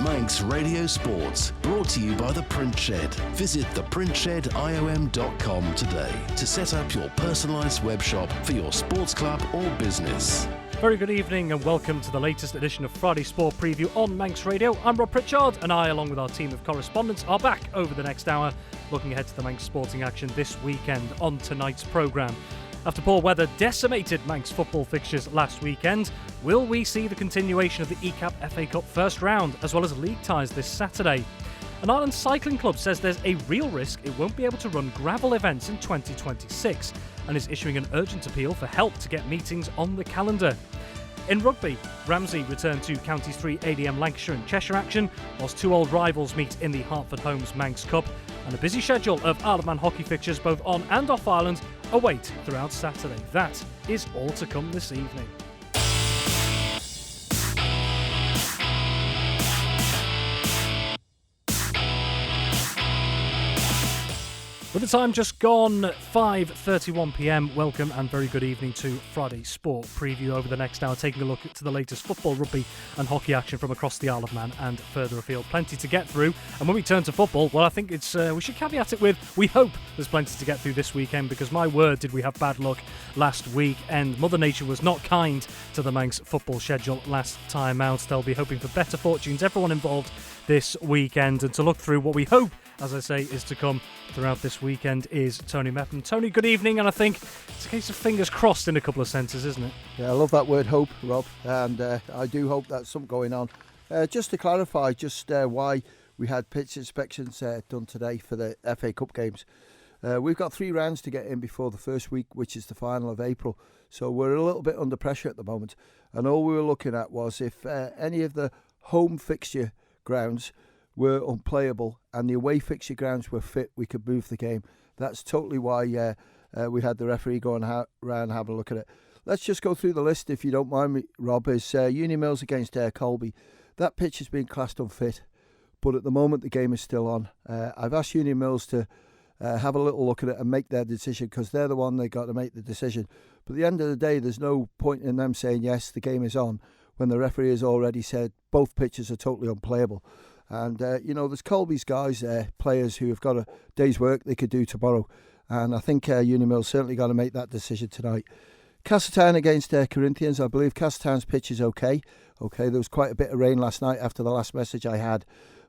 Manx Radio Sports, brought to you by The Print Shed. Visit theprintshediom.com today to set up your personalised web shop for your sports club or business. Very good evening and welcome to the latest edition of Friday Sport Preview on Manx Radio. I'm Rob Pritchard and I, along with our team of correspondents, are back over the next hour looking ahead to the Manx sporting action this weekend on tonight's programme. After poor weather decimated Manx football fixtures last weekend, will we see the continuation of the Ecap FA Cup first round as well as league ties this Saturday? An Ireland Cycling Club says there's a real risk it won't be able to run gravel events in 2026 and is issuing an urgent appeal for help to get meetings on the calendar. In rugby, Ramsey returned to Counties 3 ADM Lancashire and Cheshire action, whilst two old rivals meet in the Hartford Homes Manx Cup, and a busy schedule of Isle of Man hockey fixtures both on and off Ireland await throughout Saturday. That is all to come this evening. With the time just gone, 5:31pm, welcome and very good evening to Friday Sport Preview. Over the next hour, taking a look at the latest football, rugby and hockey action from across the Isle of Man and further afield. Plenty to get through. And when we turn to football, well, I think it's we should caveat it with, we hope there's plenty to get through this weekend, because my word, did we have bad luck last week, and Mother Nature was not kind to the Manx football schedule last time out. They'll be hoping for better fortunes, everyone involved, this weekend. And to look through what we hope, as I say, is to come throughout this weekend is Tony Mepham. Tony, good evening, and I think it's a case of fingers crossed in a couple of senses, isn't it? Yeah, I love that word hope, Rob, and I do hope that's something going on. Just to clarify why we had pitch inspections done today for the FA Cup games. We've got 3 rounds to get in before the first week, which is the final of April, so we're a little bit under pressure at the moment, and all we were looking at was if any of the home fixture grounds were unplayable and the away fixture grounds were fit, we could move the game. That's totally why we had the referee going around and have a look at it. Let's just go through the list, if you don't mind me, Rob. Is Uni Mills against Colby. That pitch has been classed unfit, but at the moment the game is still on. I've asked Uni Mills to have a little look at it and make their decision, because they're the one they got to make the decision. But at the end of the day, there's no point in them saying yes, the game is on, when the referee has already said both pitches are totally unplayable. And, there's Colby's guys there, players who have got a day's work they could do tomorrow. And I think Unimill's certainly got to make that decision tonight. Castletown against Corinthians. I believe Castletown's pitch is okay. There was quite a bit of rain last night after the last message I had.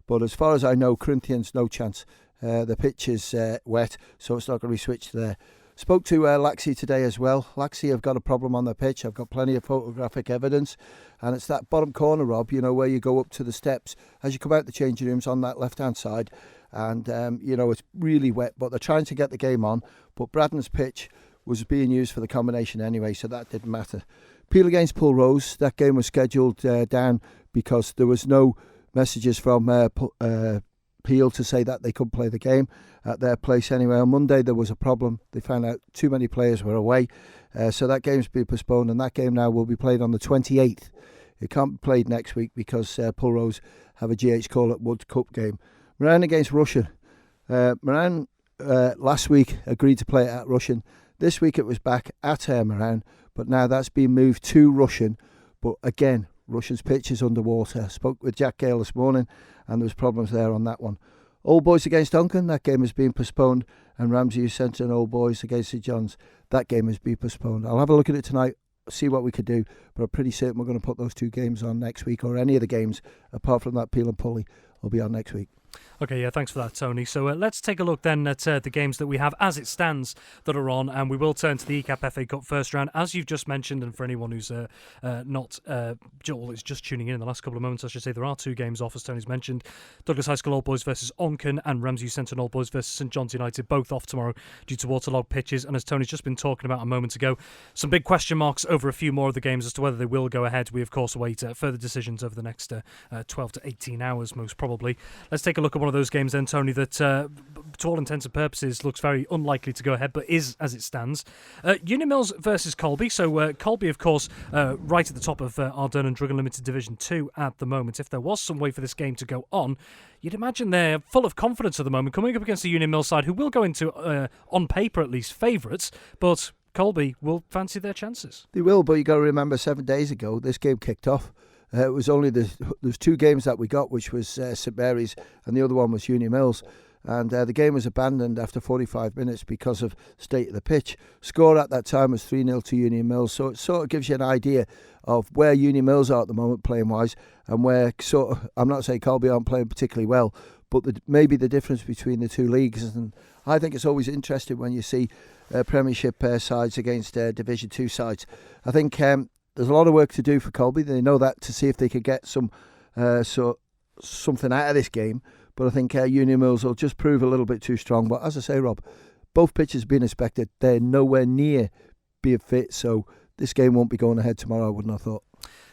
But as far as I know, Corinthians, no chance. The pitch is wet, so it's not going to be switched there. Spoke to Laxey today as well. Laxey have got a problem on the pitch. I've got plenty of photographic evidence. And it's that bottom corner, Rob, where you go up to the steps as you come out the changing rooms on that left-hand side. And, it's really wet, but they're trying to get the game on. But Braddon's pitch was being used for the combination anyway, so that didn't matter. Peel against Pulrose. That game was scheduled down because there was no messages from Peel to say that they couldn't play the game at their place anyway. On Monday there was a problem. They found out too many players were away, so that game's been postponed, and that game now will be played on the 28th. It can't be played next week because Pulrose have a GH call at Wood Cup game. Moran against Rushen. Moran last week agreed to play it at Rushen. This week it was back at Moran, but now that's been moved to Rushen. But again, Rushen's pitch is underwater. Spoke with Jack Gale this morning, and there was problems there on that one. Old Boys against Duncan, that game has been postponed, and Ramsey sent in Old Boys against St John's. That game has been postponed. I'll have a look at it tonight, see what we could do, but I'm pretty certain we're going to put those 2 games on next week, or any of the games apart from that Peel and Pulley will be on next week. Okay, yeah, thanks for that, Tony. So let's take a look then at the games that we have as it stands that are on, and we will turn to the Ecap FA Cup first round, as you've just mentioned. And for anyone who's not Joel is just tuning in the last couple of moments, I should say there are 2 games off, as Tony's mentioned. Douglas High School Old Boys versus Onken, and Ramsey Centre Old Boys versus St John's United, both off tomorrow due to waterlogged pitches. And as Tony's just been talking about a moment ago, some big question marks over a few more of the games as to whether they will go ahead. We of course await further decisions over the next 12 to 18 hours, most probably. Let's take a look at one of those games then, Tony, that to all intents and purposes looks very unlikely to go ahead, but is as it stands. Unimills versus Colby. So Colby, of course, right at the top of Ardern and Druggan Limited Division 2 at the moment. If there was some way for this game to go on, you'd imagine they're full of confidence at the moment, coming up against the Unimill side, who will go into, on paper at least, favourites, but Colby will fancy their chances. They will, but you got to remember 7 days ago this game kicked off. It was only there's 2 games that we got, which was St Mary's, and the other one was Uni Mills. And the game was abandoned after 45 minutes because of state of the pitch. Score at that time was 3-0 to Union Mills, so it sort of gives you an idea of where Union Mills are at the moment playing wise, and where sort of, I'm not saying Colby aren't playing particularly well, but maybe the difference between the 2 leagues. And I think it's always interesting when you see Premiership sides against Division 2 sides. I think there's a lot of work to do for Colby. They know that, to see if they could get something out of this game. But I think Union Mills will just prove a little bit too strong. But as I say, Rob, both pitches have been inspected. They're nowhere near being fit. So this game won't be going ahead tomorrow, I wouldn't have thought.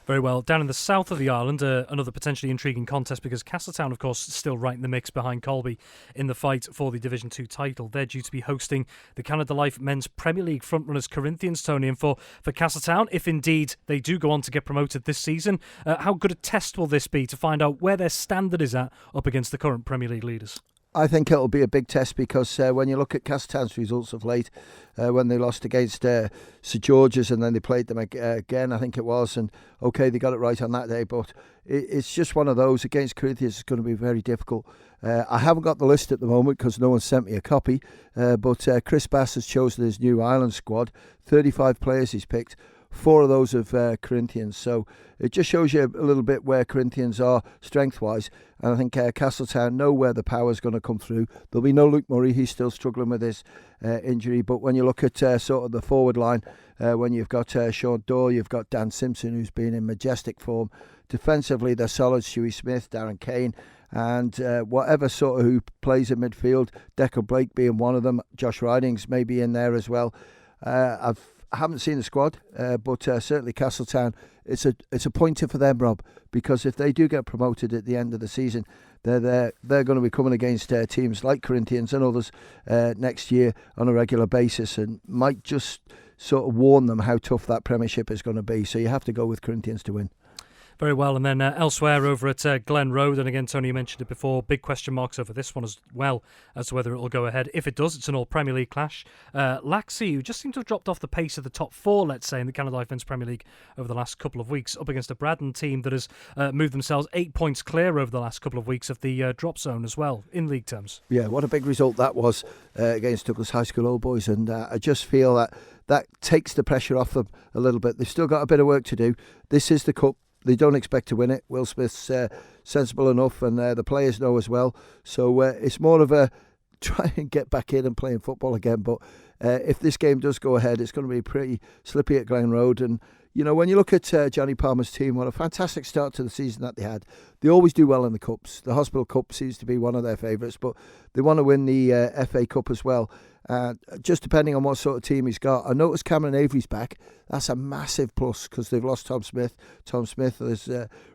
Very well. Down in the south of the island, another potentially intriguing contest, because Castletown, of course, still right in the mix behind Colby in the fight for the Division 2 title. They're due to be hosting the Canada Life Men's Premier League frontrunners Corinthians, Tony. And for Castletown, if indeed they do go on to get promoted this season, how good a test will this be to find out where their standard is at up against the current Premier League leaders? I think it'll be a big test, because when you look at Castletown's results of late, when they lost against St George's and then they played them again, I think it was, and okay, they got it right on that day, but it's just one of those. Against Corinthians, it's going to be very difficult. I haven't got the list at the moment because no one sent me a copy, but Chris Bass has chosen his new Island squad. 35 players he's picked. 4 of those of Corinthians, so it just shows you a little bit where Corinthians are strength-wise, and I think Castletown know where the power's going to come through. There'll be no Luke Murray, he's still struggling with his injury, but when you look at sort of the forward line, when you've got Sean Dorr, you've got Dan Simpson, who's been in majestic form. Defensively, they're solid. Stewie Smith, Darren Kane, and whatever sort of who plays in midfield, Declan Blake being one of them, Josh Ridings may be in there as well. I haven't seen the squad, but certainly Castletown, it's a pointer for them, Rob, because if they do get promoted at the end of the season, they're going to be coming against teams like Corinthians and others next year on a regular basis, and might just sort of warn them how tough that Premiership is going to be. So you have to go with Corinthians to win. Very well. And then elsewhere over at Glen Road, and again, Tony, you mentioned it before, big question marks over this one as well as to whether it will go ahead. If it does, it's an all-Premier League clash. Laxey, who just seem to have dropped off the pace of the top 4, let's say, in the Canada Life Men's Premier League over the last couple of weeks, up against a Braddon team that has moved themselves 8 points clear over the last couple of weeks of the drop zone as well, in league terms. Yeah, what a big result that was against Douglas High School Old Boys, and I just feel that takes the pressure off them a little bit. They've still got a bit of work to do. This is the cup. They don't expect to win it. Will Smith's sensible enough, and the players know as well. So it's more of a try and get back in and playing football again. But if this game does go ahead, it's going to be pretty slippy at Glen Road. And, you know, when you look at Johnny Palmer's team, what a fantastic start to the season that they had. They always do well in the Cups. The Hospital Cup seems to be one of their favourites, but they want to win the FA Cup as well. Just depending on what sort of team he's got. I noticed Cameron Avery's back. That's a massive plus because they've lost Tom Smith. Tom Smith has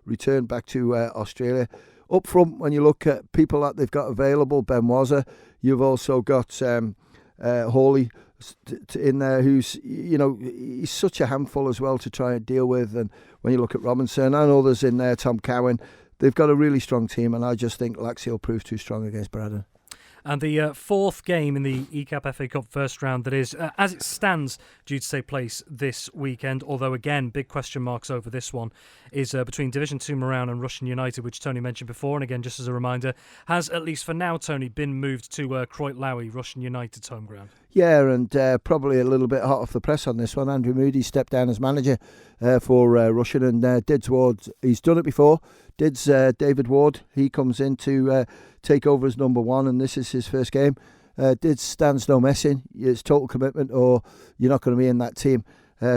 returned back to Australia. Up front, when you look at people that they've got available, Ben Wazza, you've also got Hawley in there, who's, you know, he's such a handful as well to try and deal with. And when you look at Robinson and others in there, Tom Cowan, they've got a really strong team, and I just think Laxey will prove too strong against Braddon. And the fourth game in the Ecap FA Cup first round that is, as it stands, due to take place this weekend, although again, big question marks over this one, is between Division 2 Moran and Russian United, which Tony mentioned before, and again, just as a reminder, has, at least for now, Tony, been moved to Croyt Lowy, Russian United's home ground. Yeah, and probably a little bit hot off the press on this one. Andrew Moody stepped down as manager for Russian, and Dids Ward, he's done it before. Dids, David Ward, he comes in to take over as number one, and this is his first game. Dids stands no messing. It's total commitment, or you're not going to be in that team.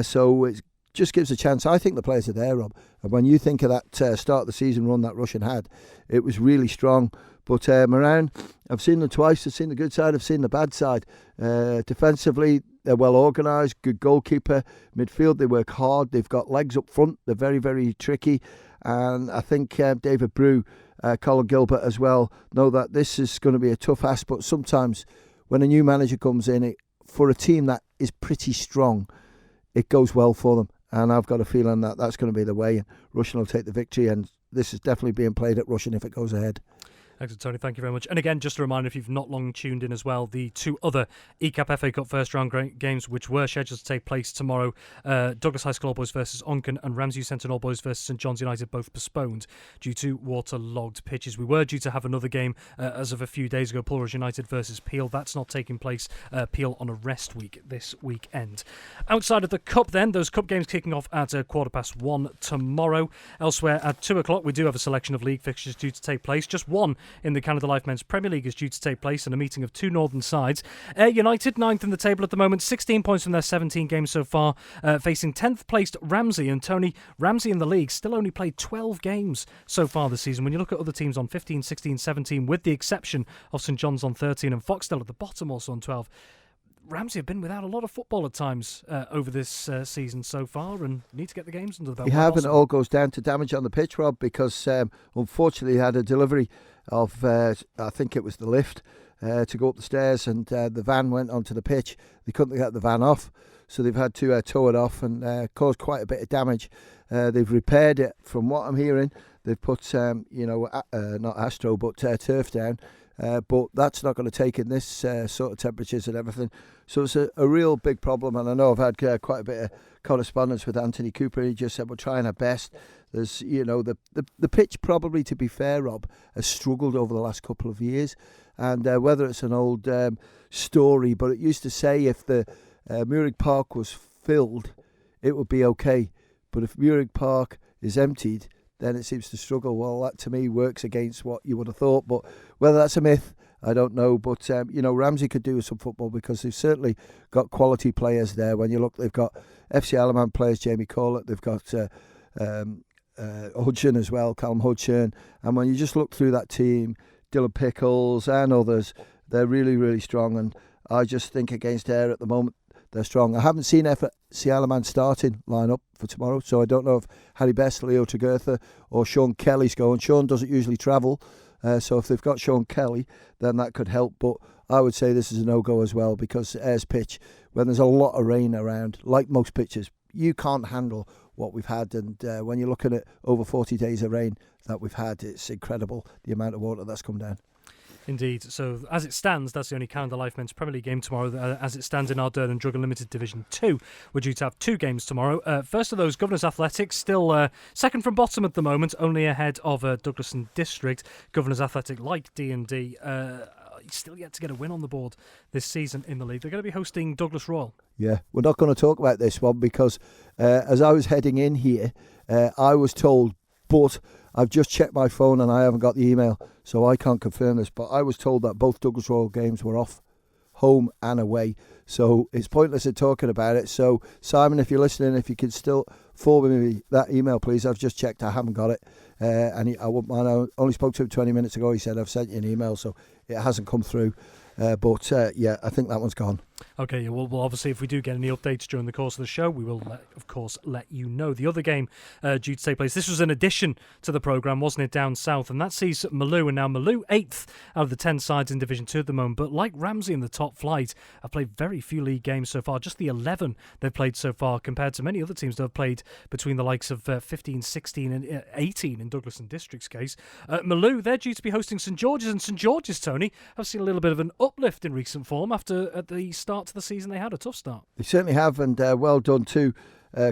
So it just gives a chance. I think the players are there, Rob. And when you think of that start of the season run that Russian had, it was really strong. But Moran, I've seen them twice. I've seen the good side, I've seen the bad side. Defensively, they're well organised, good goalkeeper. Midfield, they work hard. They've got legs up front. They're very, very tricky. And I think David Brew, Colin Gilbert as well, know that this is going to be a tough ask. But sometimes when a new manager comes in, for a team that is pretty strong, it goes well for them. And I've got a feeling that that's going to be the way. Russian will take the victory, and this is definitely being played at Russian if it goes ahead. Excellent, Tony. Thank you very much. And again, just a reminder, if you've not long tuned in as well, the two other Ecap FA Cup first round games, which were scheduled to take place tomorrow, Douglas High School All Boys versus Onken and Ramsey Centre All Boys versus St John's United, both postponed due to waterlogged pitches. We were due to have another game as of a few days ago, Pulrose United versus Peel. That's not taking place. Peel on a rest week this weekend. Outside of the Cup then, those Cup games kicking off at 1:15 tomorrow. Elsewhere at 2 o'clock, we do have a selection of league fixtures due to take place. Just one in the Canada Life Men's Premier League is due to take place, and a meeting of two northern sides. Ayr United, 9th in the table at the moment, 16 points from their 17 games so far, facing 10th placed Ramsey. And Tony, Ramsey in the league still only played 12 games so far this season. When you look at other teams on 15, 16, 17, with the exception of St John's on 13 and Foxtel at the bottom also on 12, Ramsey have been without a lot of football at times over this season so far, and need to get the games under the belt. You have, and it all goes down to damage on the pitch, Rob, because unfortunately he had a delivery of, I think it was the lift, to go up the stairs, and the van went onto the pitch. They couldn't get the van off, so they've had to tow it off and caused quite a bit of damage. They've repaired it, from what I'm hearing. They've put, not Astro, but turf down. But that's not going to take in this sort of temperatures and everything. So it's a real big problem. And I know I've had quite a bit of correspondence with Anthony Cooper. He just said, we're trying our best. There's, the pitch probably, to be fair, Rob, has struggled over the last couple of years. And whether it's an old story, but it used to say if the Muirigg Park was filled, it would be okay. But if Muirigg Park is emptied, then it seems to struggle. Well, that to me works against what you would have thought. But whether that's a myth, I don't know. But, Ramsey could do with some football, because they've certainly got quality players there. When you look, they've got FC Alaman players, Jamie Corlett. They've got Hudson as well, Callum Hudson. And when you just look through that team, Dylan Pickles and others, they're really, really strong. And I just think against Ayr at the moment, they're strong. I haven't seen FC Alaman starting line-up for tomorrow, so I don't know if Harry Best, Leo Tregurtha or Sean Kelly's going. Sean doesn't usually travel, so if they've got Sean Kelly, then that could help. But I would say this is a no-go as well, because Ayer's pitch, when there's a lot of rain around, like most pitches, you can't handle what we've had. And when you're looking at over 40 days of rain that we've had, it's incredible the amount of water that's come down. Indeed. So as it stands, that's the only Canada Life Men's Premier League game tomorrow. As it stands in Ardern and Drug Unlimited Division 2, we're due to have two games tomorrow. First of those, Governors Athletics, still second from bottom at the moment, only ahead of Douglas and District. Governors Athletic, like D&D, still yet to get a win on the board this season in the league. They're going to be hosting Douglas Royal. Yeah, we're not going to talk about this one, because as I was heading in here, I was told, but I've just checked my phone and I haven't got the email, so I can't confirm this, but I was told that both Douglas Royal games were off, home and away, so it's pointless in talking about it. So Simon, if you're listening, if you could still forward me that email, please. I've just checked, I haven't got it, and I wouldn't mind. I only spoke to him 20 minutes ago. He said, I've sent you an email, so it hasn't come through. But I think that one's gone. Okay, well, obviously, if we do get any updates during the course of the show, we will, of course, let you know. The other game due to take place, this was an addition to the programme, wasn't it, down south? And that sees Maloo, and now Maloo 8th out of the 10 sides in Division 2 at the moment. But like Ramsey in the top flight, have played very few league games so far, just the 11 they've played so far, compared to many other teams that have played between the likes of 15, 16 and 18 in Douglas and District's case. Maloo, they're due to be hosting St George's, and St George's, Tony, have seen a little bit of an uplift in recent form after at the start to the season they had a tough start. They certainly have, and well done to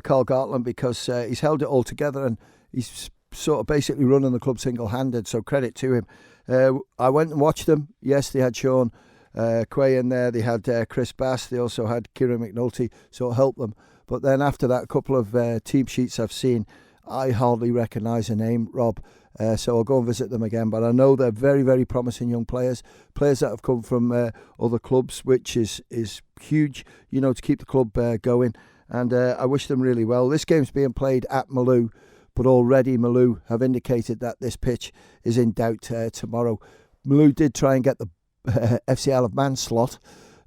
Carl Gartland, because he's held it all together and he's sort of basically running the club single-handed, so credit to him. I went and watched them. Yes, they had Sean Quay in there, they had Chris Bass, they also had Kieran McNulty, so it helped them. But then after that, a couple of team sheets I've seen, I hardly recognise a name, Rob. So I'll go and visit them again. But I know they're very, very promising young players that have come from other clubs, which is huge, to keep the club going. And I wish them really well. This game's being played at Maloo, but already Maloo have indicated that this pitch is in doubt tomorrow. Maloo did try and get the FC Isle of Man slot,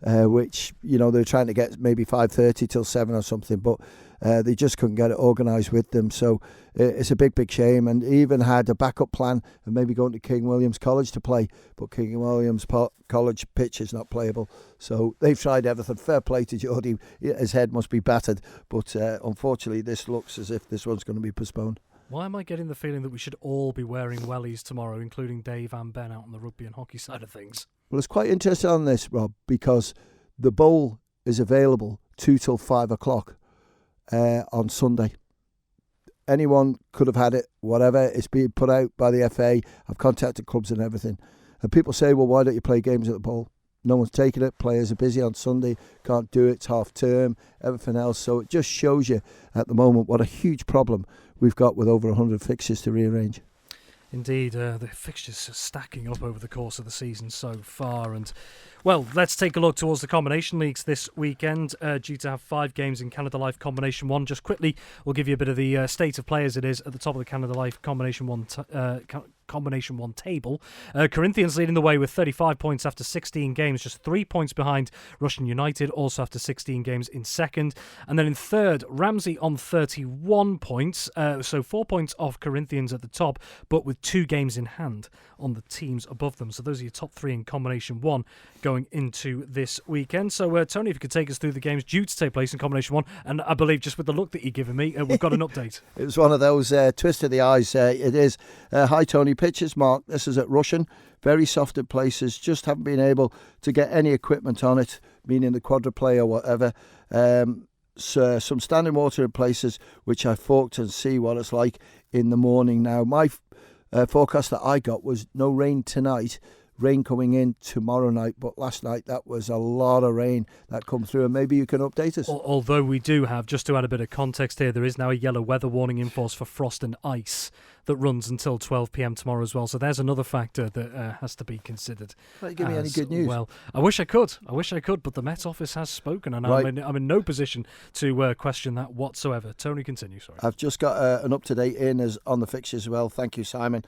which, they're trying to get maybe 5:30 till 7 or something, but they just couldn't get it organised with them. So it's a big, big shame. And even had a backup plan of maybe going to King William's College to play, but King William's College pitch is not playable. So they've tried everything. Fair play to Geordie. His head must be battered. But unfortunately, this looks as if this one's going to be postponed. Why am I getting the feeling that we should all be wearing wellies tomorrow, including Dave and Ben out on the rugby and hockey side of things? Well, it's quite interesting on this, Rob, because the bowl is available 2 till 5 o'clock on Sunday. Anyone could have had it, whatever. It's being put out by the FA. I've contacted clubs and everything. And people say, well, why don't you play games at the bowl? No one's taking it. Players are busy on Sunday. Can't do it. It's half term. Everything else. So it just shows you at the moment what a huge problem we've got with over 100 fixtures to rearrange. Indeed, the fixtures are stacking up over the course of the season so far. And, well, let's take a look towards the combination leagues this weekend. Due to have 5 games in Canada Life Combination 1. Just quickly, we'll give you a bit of the state of play as it is at the top of the Canada Life Combination 1 Combination 1 table. Corinthians leading the way with 35 points after 16 games, just 3 points behind Russian United, also after 16 games in second. And then in third, Ramsey on 31 points, so 4 points off Corinthians at the top, but with 2 games in hand on the teams above them. So those are your top 3 in Combination 1 going into this weekend. So Tony, if you could take us through the games due to take place in Combination 1, and I believe just with the look that you're giving me, we've got an update. It was one of those twist of the eyes. It is. Hi, Tony. Pitches marked. This is at Russian. Very soft in places. Just haven't been able to get any equipment on it, meaning the quadruplay or whatever. So some standing water in places, which I forked and see what it's like in the morning now. My forecast that I got was no rain tonight. Rain coming in tomorrow night, but last night that was a lot of rain that come through, and maybe you can update us. Although we do have, just to add a bit of context here, there is now a yellow weather warning in force for frost and ice that runs until 12 p.m. tomorrow as well. So there's another factor that has to be considered. Can't you give me any good news? Well, I wish I could, but the Met Office has spoken, and right. I'm in no position to question that whatsoever. Tony, continue. Sorry. I've just got an up-to-date in as on the fixtures as well. Thank you, Simon.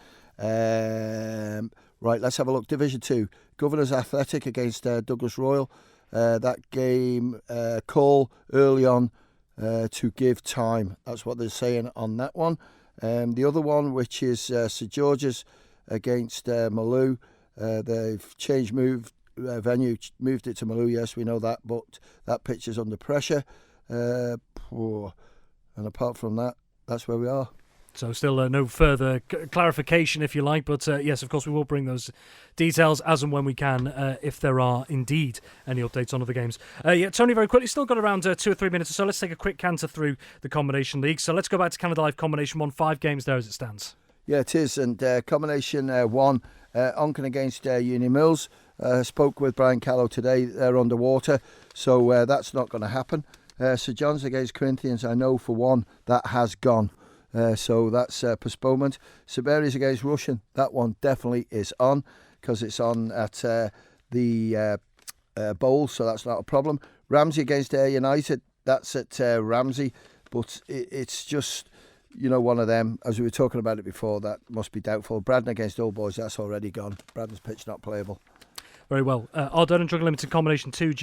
Right, let's have a look. Division 2, Governors Athletic against Douglas Royal. That game, call early on to give time. That's what they're saying on that one. The other one, which is St George's against Maloo. They've changed venue, moved it to Maloo. Yes, we know that, but that pitch is under pressure. And apart from that, that's where we are. So still no further clarification, if you like, but yes, of course, we will bring those details as and when we can, if there are indeed any updates on other games. Tony, very quickly, still got around 2 or 3 minutes or so. Let's take a quick canter through the Combination League. So let's go back to Canada Life Combination 1, 5 games there as it stands. Yeah, it is, and Combination 1, Onken against Union Mills. Spoke with Brian Callow today. They're underwater, so that's not going to happen. St John's against Corinthians, I know for one, that has gone. So that's postponement. Siberia's against Russian. That one definitely is on because it's on at the bowl, so that's not a problem. Ramsey against Ayr United. That's at Ramsey, but it's just, one of them. As we were talking about it before, that must be doubtful. Braddon against Old Boys. That's already gone. Braddon's pitch not playable. Very well. Ardern and Drug Limited Combination 2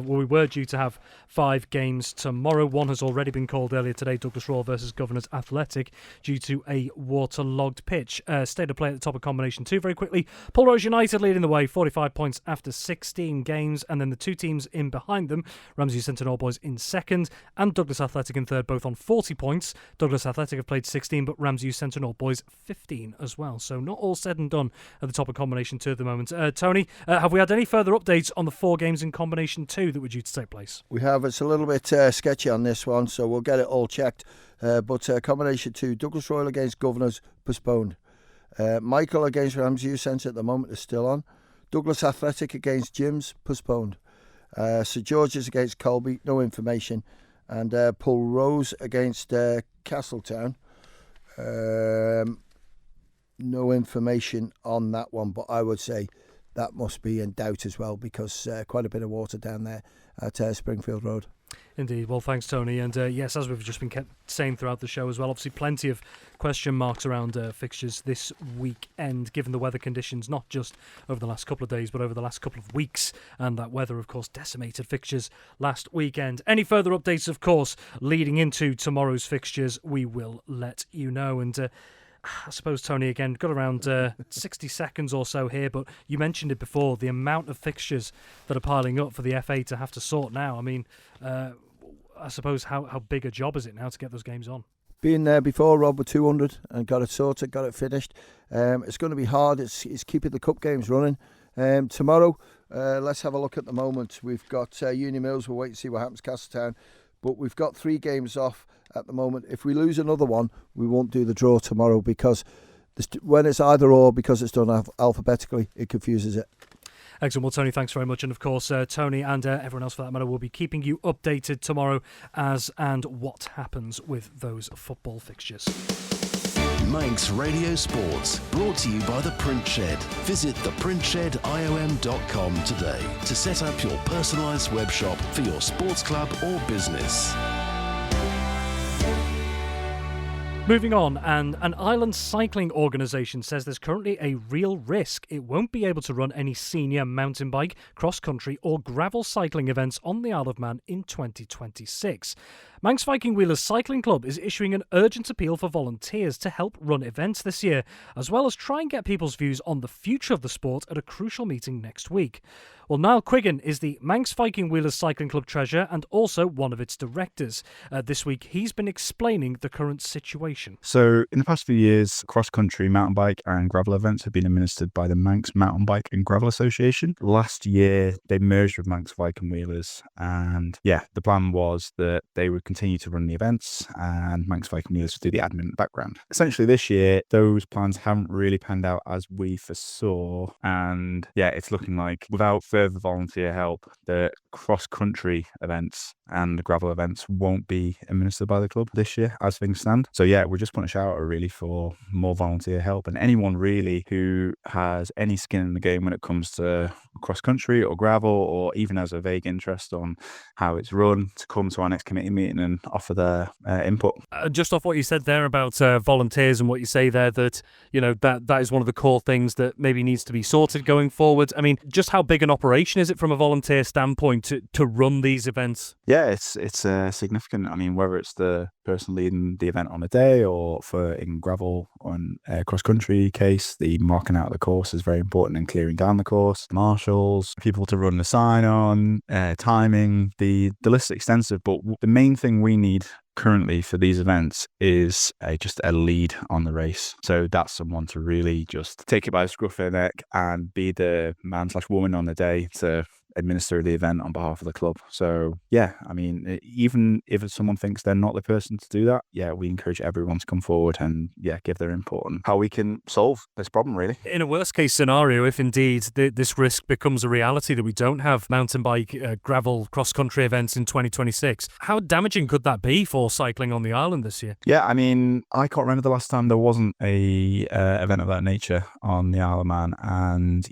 we were due to have 5 games tomorrow. One has already been called earlier today, Douglas Royal versus Governors Athletic, due to a waterlogged pitch. State of play at the top of Combination 2 very quickly. Pulrose United leading the way, 45 points after 16 games, and then the 2 teams in behind them, Ramsey Centre All Boys in second, and Douglas Athletic in third, both on 40 points. Douglas Athletic have played 16, but Ramsey Centre All Boys 15 as well. So not all said and done at the top of Combination 2 at the moment. Tony, have we had any further updates on the 4 games in Combination 2 that were due to take place? We have. It's a little bit sketchy on this one, so we'll get it all checked. But Combination 2, Douglas Royal against Governors, postponed. Michael against Ramsey Centre at the moment is still on. Douglas Athletic against Jims, postponed. St George's against Colby, no information. And Pulrose against Castletown. No information on that one, but I would say that must be in doubt as well because quite a bit of water down there at Springfield Road. Indeed. Well, thanks, Tony. And yes, as we've just been saying throughout the show as well, obviously plenty of question marks around fixtures this weekend, given the weather conditions, not just over the last couple of days, but over the last couple of weeks. And that weather, of course, decimated fixtures last weekend. Any further updates, of course, leading into tomorrow's fixtures, we will let you know. And I suppose, Tony, again, got around 60 seconds or so here, but you mentioned it before, the amount of fixtures that are piling up for the FA to have to sort now. I mean, I suppose how big a job is it now to get those games on? been there before, Rob, with 200 and got it sorted, got it finished. It's going to be hard. It's keeping the cup games running. Tomorrow, let's have a look at the moment. We've got Union Mills. We'll wait and see what happens, Castletown. But we've got 3 games off at the moment. If we lose another one, we won't do the draw tomorrow, because when it's either or, because it's done alphabetically, it confuses it. Excellent. Well, Tony, thanks very much. And of course, Tony and everyone else for that matter will be keeping you updated tomorrow as and what happens with those football fixtures. Manx Radio Sports, brought to you by The Print Shed. Visit theprintshediom.com today to set up your personalised web shop for your sports club or business. Moving on, and an island cycling organisation says there's currently a real risk it won't be able to run any senior mountain bike, cross-country or gravel cycling events on the Isle of Man in 2026. Manx Viking Wheelers Cycling Club is issuing an urgent appeal for volunteers to help run events this year, as well as try and get people's views on the future of the sport at a crucial meeting next week. Well, Niall Quiggin is the Manx Viking Wheelers Cycling Club treasurer and also one of its directors. This week, he's been explaining the current situation. So, in the past few years, cross-country, mountain bike and gravel events have been administered by the Manx Mountain Bike and Gravel Association. Last year, they merged with Manx Viking Wheelers, and the plan was that they would continue to run the events and Manx Viking Wheelers would do the admin in the background. Essentially, this year, those plans haven't really panned out as we foresaw, and it's looking like without further volunteer help, the cross-country events and the gravel events won't be administered by the club this year as things stand. So we're just putting a shout out really for more volunteer help, and anyone really who has any skin in the game when it comes to cross-country or gravel, or even has a vague interest on how it's run, to come to our next committee meeting and offer their input. Just off what you said there about volunteers and what you say there, that that is one of the core things that maybe needs to be sorted going forward. I mean, just how big an operation is it from a volunteer standpoint to run these events? Yeah, it's significant. I mean, whether it's the person leading the event on a day, or for in gravel on cross-country case, the marking out of the course is very important and clearing down the course. Marshals, people to run the sign on, timing, the list is extensive, but the main thing we need currently for these events is just a lead on the race. So that's someone to really just take it by the scruff of the neck and be the man/woman on the day to administer the event on behalf of the club. So I mean, even if someone thinks they're not the person to do that, we encourage everyone to come forward and give their input on how we can solve this problem, really. In a worst case scenario, if indeed this risk becomes a reality that we don't have mountain bike, gravel, cross-country events in 2026, how damaging could that be for cycling on the island this year? I mean, I can't remember the last time there wasn't a event of that nature on the Isle of Man, and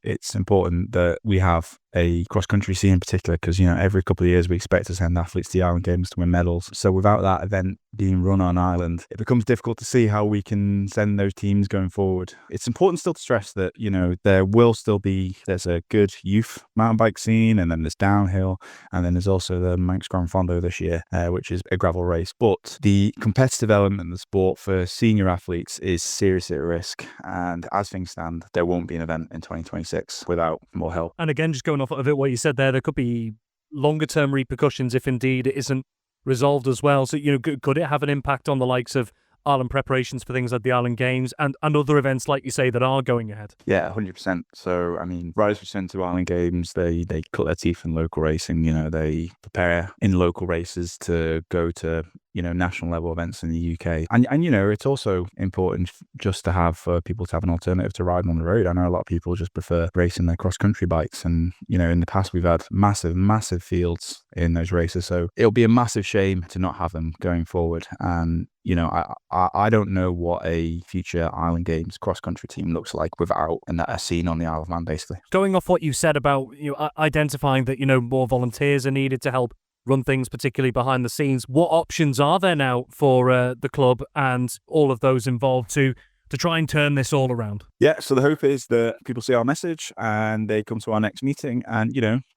it's important that we have a cross-country scene in particular, because every couple of years we expect to send athletes to the Island Games to win medals. So without that event being run on Ireland, it becomes difficult to see how we can send those teams going forward. It's important still to stress that there will still be, there's a good youth mountain bike scene, and then there's downhill, and then there's also the Manx Grand Fondo this year, which is a gravel race. But the competitive element of the sport for senior athletes is seriously at risk, and as things stand, there won't be an event in 2026 without more help. And again, just going off of it, what you said there could be longer term repercussions if indeed it isn't resolved as well. So, could it have an impact on the likes of Ireland preparations for things like the Island Games and other events, like you say, that are going ahead? 100%. So, I mean, riders return to Island Games, they cut their teeth in local racing. They prepare in local races to go to national level events in the UK. And it's also important just to have people to have an alternative to riding on the road. I know a lot of people just prefer racing their cross-country bikes. And, in the past, we've had massive fields in those races. So it'll be a massive shame to not have them going forward. And, I don't know what a future Island Games cross-country team looks like without a scene on the Isle of Man, basically. Going off what you said about identifying that, more volunteers are needed to help run things, particularly behind the scenes, what options are there now for the club and all of those involved to try and turn this all around? Yeah, so the hope is that people see our message and they come to our next meeting and,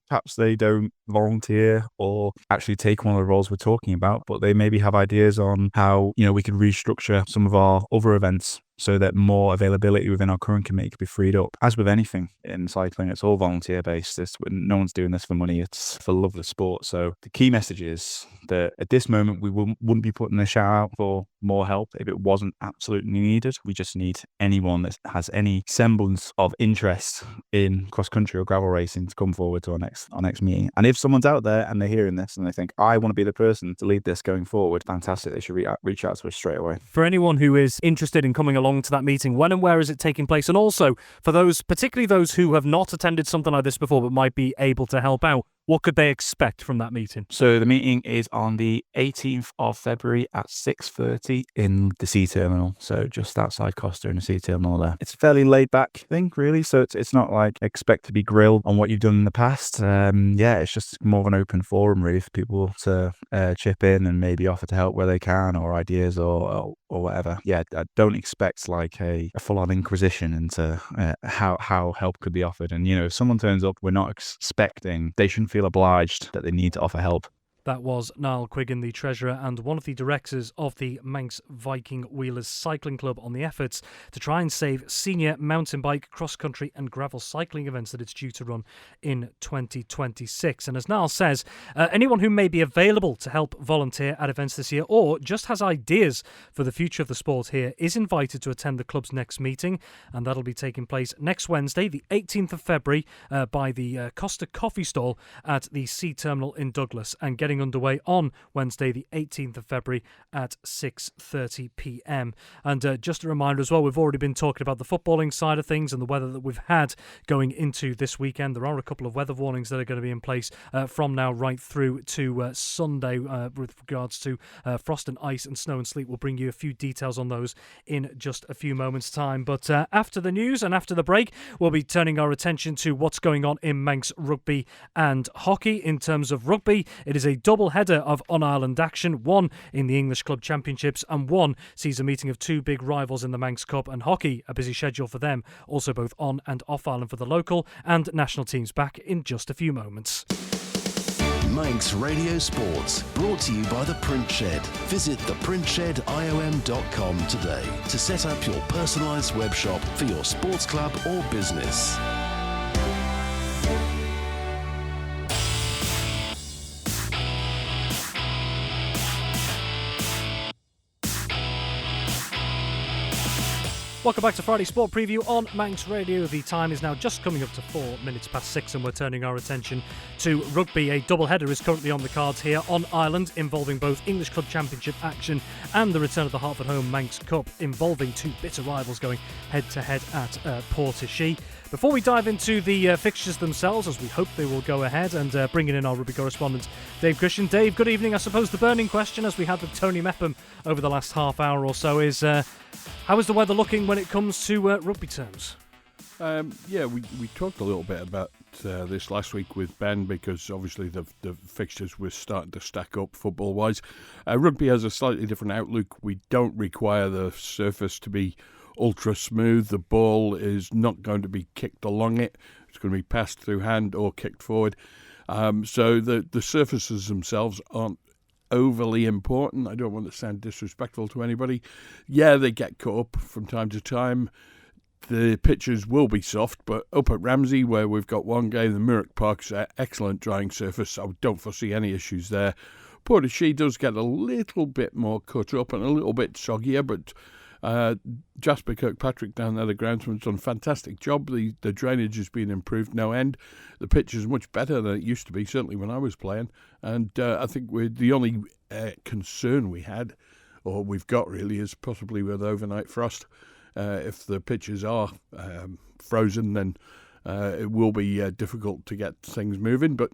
perhaps they don't volunteer or actually take one of the roles we're talking about, but they maybe have ideas on how, we could restructure some of our other events so that more availability within our current committee could be freed up. As with anything in cycling, it's all volunteer based. No one's doing this for money. It's for love of the sport. So the key message is that at this moment, we wouldn't be putting a shout out for more help if it wasn't absolutely needed. We just need anyone that has any semblance of interest in cross country or gravel racing to come forward to our next meeting. And if someone's out there and they're hearing this and they think, I want to be the person to lead this going forward, fantastic. They should reach out to us straight away. For anyone who is interested in coming along to that meeting, when and where is it taking place? And also for those, particularly those who have not attended something like this before but might be able to help out, what could they expect from that meeting? So the meeting is on the 18th of February at 6:30 in the sea terminal. So just outside Costa in the sea terminal there. It's a fairly laid back thing, really. So it's not like expect to be grilled on what you've done in the past. It's just more of an open forum, really, for people to chip in and maybe offer to help where they can, or ideas or whatever. Yeah, I don't expect like a full-on inquisition into how help could be offered. And, if someone turns up, we're not expecting, they shouldn't feel obliged that they need to offer help. That was Niall Quiggin, the treasurer and one of the directors of the Manx Viking Wheelers Cycling Club, on the efforts to try and save senior mountain bike, cross-country and gravel cycling events that it's due to run in 2026. And as Niall says, anyone who may be available to help volunteer at events this year or just has ideas for the future of the sport here is invited to attend the club's next meeting, and that'll be taking place next Wednesday, the 18th of February, by the Costa Coffee Stall at the Sea Terminal in Douglas, and getting underway on Wednesday the 18th of February at 6:30pm. And just a reminder as well, we've already been talking about the footballing side of things and the weather that we've had going into this weekend. There are a couple of weather warnings that are going to be in place from now right through to Sunday with regards to frost and ice and snow and sleet. We'll bring you a few details on those in just a few moments' time. But after the news and after the break, we'll be turning our attention to what's going on in Manx rugby and hockey. In terms of rugby, it is a double header of on-island action, one in the English Club Championships and one sees a meeting of two big rivals in the Manx Cup. And hockey, a busy schedule for them, also both on and off-island for the local and national teams. Back in just a few moments. Manx Radio Sports, brought to you by The Print Shed. Visit theprintshediom.com today to set up your personalised web shop for your sports club or business. Welcome back to Friday Sport Preview on Manx Radio. The time is now just coming up to 4 minutes past 6 and we're turning our attention to rugby. A double-header is currently on the cards here on Ireland, involving both English Club Championship action and the return of the Hartford Homes Manx Cup, involving two bitter rivals going head-to-head at Portishead. Before we dive into the fixtures themselves, as we hope they will go ahead, and bringing in our rugby correspondent, Dave Christian. Dave, good evening. I suppose the burning question, as we had with Tony Mepham over the last half hour or so, is how is the weather looking when it comes to rugby terms? We talked a little bit about this last week with Ben, because obviously the fixtures were starting to stack up football-wise. Rugby has a slightly different outlook. We don't require the surface to be ultra smooth. The ball is not going to be kicked along it. It's going to be passed through hand or kicked forward. So the surfaces themselves aren't overly important. I don't want to sound disrespectful to anybody. Yeah, they get cut up from time to time. The pitches will be soft, but up at Ramsey, where we've got one game, the Muirk Park's an excellent drying surface. I don't foresee any issues there. Portishead does get a little bit more cut up and a little bit soggier, but Jasper Kirkpatrick down there, the groundsman's done a fantastic job. The drainage has been improved no end. The pitch is much better than it used to be, certainly when I was playing. And I think the only concern we had, or we've got really, is possibly with overnight frost. If the pitches are frozen, then it will be difficult to get things moving. But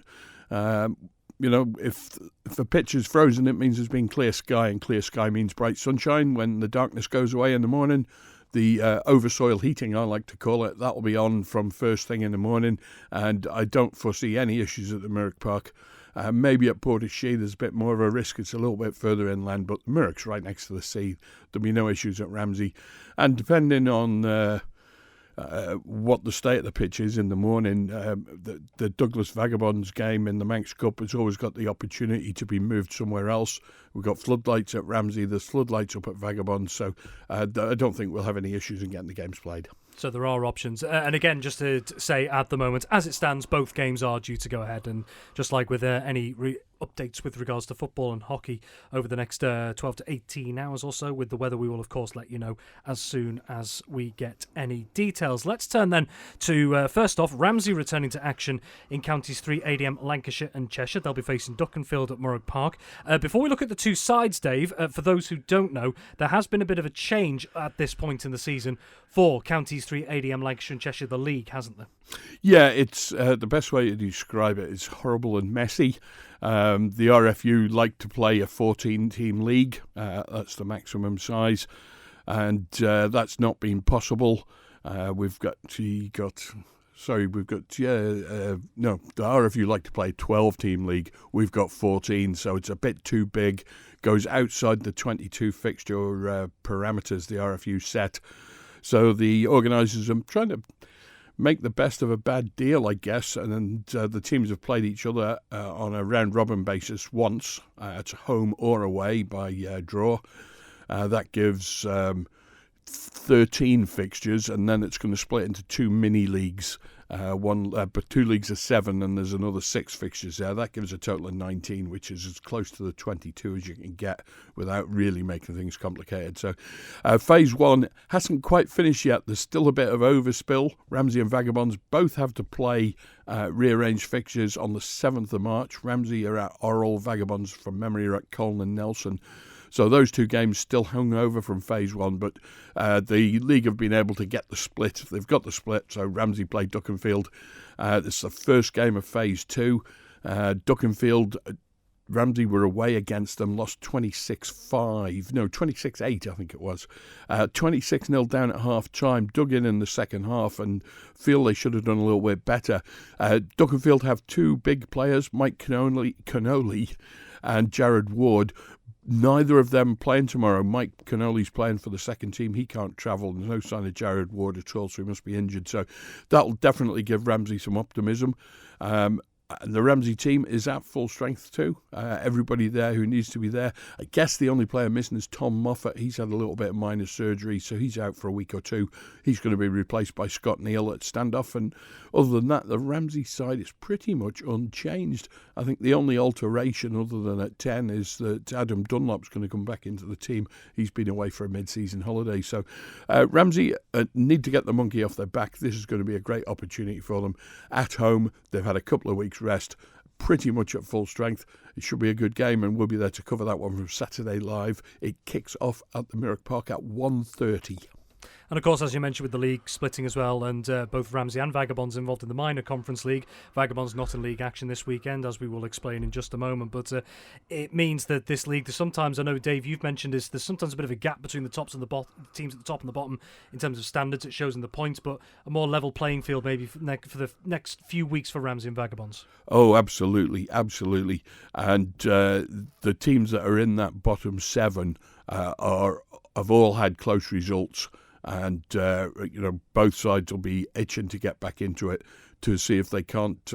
if the pitch is frozen, it means there's been clear sky, and clear sky means bright sunshine. When the darkness goes away in the morning, the oversoil heating, I like to call it, that will be on from first thing in the morning, and I don't foresee any issues at the Muirk Park. Maybe at Portishead there's a bit more of a risk. It's a little bit further inland, but the Muirk's right next to the sea. There'll be no issues at Ramsey. And depending on what the state of the pitch is in the morning. The Douglas Vagabonds game in the Manx Cup has always got the opportunity to be moved somewhere else. We've got floodlights at Ramsey, there's floodlights up at Vagabonds, so I don't think we'll have any issues in getting the games played. So there are options. And again, just to say at the moment, as it stands, both games are due to go ahead. And just like with any updates with regards to football and hockey over the next 12 to 18 hours or so with the weather, we will, of course, let you know as soon as we get any details. Let's turn then to, first off, Ramsey returning to action in Counties 3, ADM, Lancashire and Cheshire. They'll be facing Duckenfield at Morag Park. Before we look at the two sides, Dave, for those who don't know, there has been a bit of a change at this point in the season for Counties 3, ADM, Lancashire and Cheshire, the league, hasn't there? Yeah, it's the best way to describe it is horrible and messy. The RFU like to play a 14-team league. That's the maximum size, and that's not been possible. The RFU like to play a 12-team league. We've got 14, so it's a bit too big. Goes outside the 22 fixture parameters the RFU set. So the organisers are trying to make the best of a bad deal, I guess, and the teams have played each other on a round-robin basis once. It's home or away by draw. That gives 13 fixtures, and then it's going to split into two mini-leagues. But two leagues of 7, and there's another 6 fixtures there. That gives a total of 19, which is as close to the 22 as you can get without really making things complicated. So phase 1 hasn't quite finished yet. There's still a bit of overspill. Ramsey and Vagabonds both have to play rearranged fixtures on the 7th of March. Ramsey are at Orrell, Vagabonds from memory are at Colne and Nelson. So those two games still hung over from phase 1, but the league have been able to get the split. They've got the split, so Ramsey played Duckenfield. This is the first game of phase 2. Duckenfield, Ramsey were away against them, lost 26-8 I think it was. 26-0 down at half-time, dug in the second half and feel they should have done a little bit better. Duckenfield have two big players, Mike Cannoli and Jared Ward. Neither of them playing tomorrow. Mike Cannoli's playing for the second team. He can't travel. There's no sign of Jared Ward at all, so he must be injured. So that'll definitely give Ramsey some optimism. The Ramsey team is at full strength too. Everybody there who needs to be there. I guess the only player missing is Tom Moffat. He's had a little bit of minor surgery, so he's out for a week or two. He's going to be replaced by Scott Niall at standoff. And other than that, the Ramsey side is pretty much unchanged. I think the only alteration other than at 10 is that Adam Dunlop's going to come back into the team. He's been away for a mid-season holiday. So Ramsey need to get the monkey off their back. This is going to be a great opportunity for them. At home, they've had a couple of weeks rest, pretty much at full strength. It should be a good game, and we'll be there to cover that one from Saturday live. It kicks off at the Morag Park at 1:30. And of course, as you mentioned, with the league splitting as well, and both Ramsey and Vagabonds involved in the minor conference league. Vagabonds not in league action this weekend, as we will explain in just a moment. But it means that this league, sometimes, I know, Dave, you've mentioned this, there's sometimes a bit of a gap between the tops and the teams at the top and the bottom in terms of standards. It shows in the points, but a more level playing field maybe for the next few weeks for Ramsey and Vagabonds. Oh, absolutely, absolutely. And the teams that are in that bottom 7 have all had close results. And, both sides will be itching to get back into it to see if they can't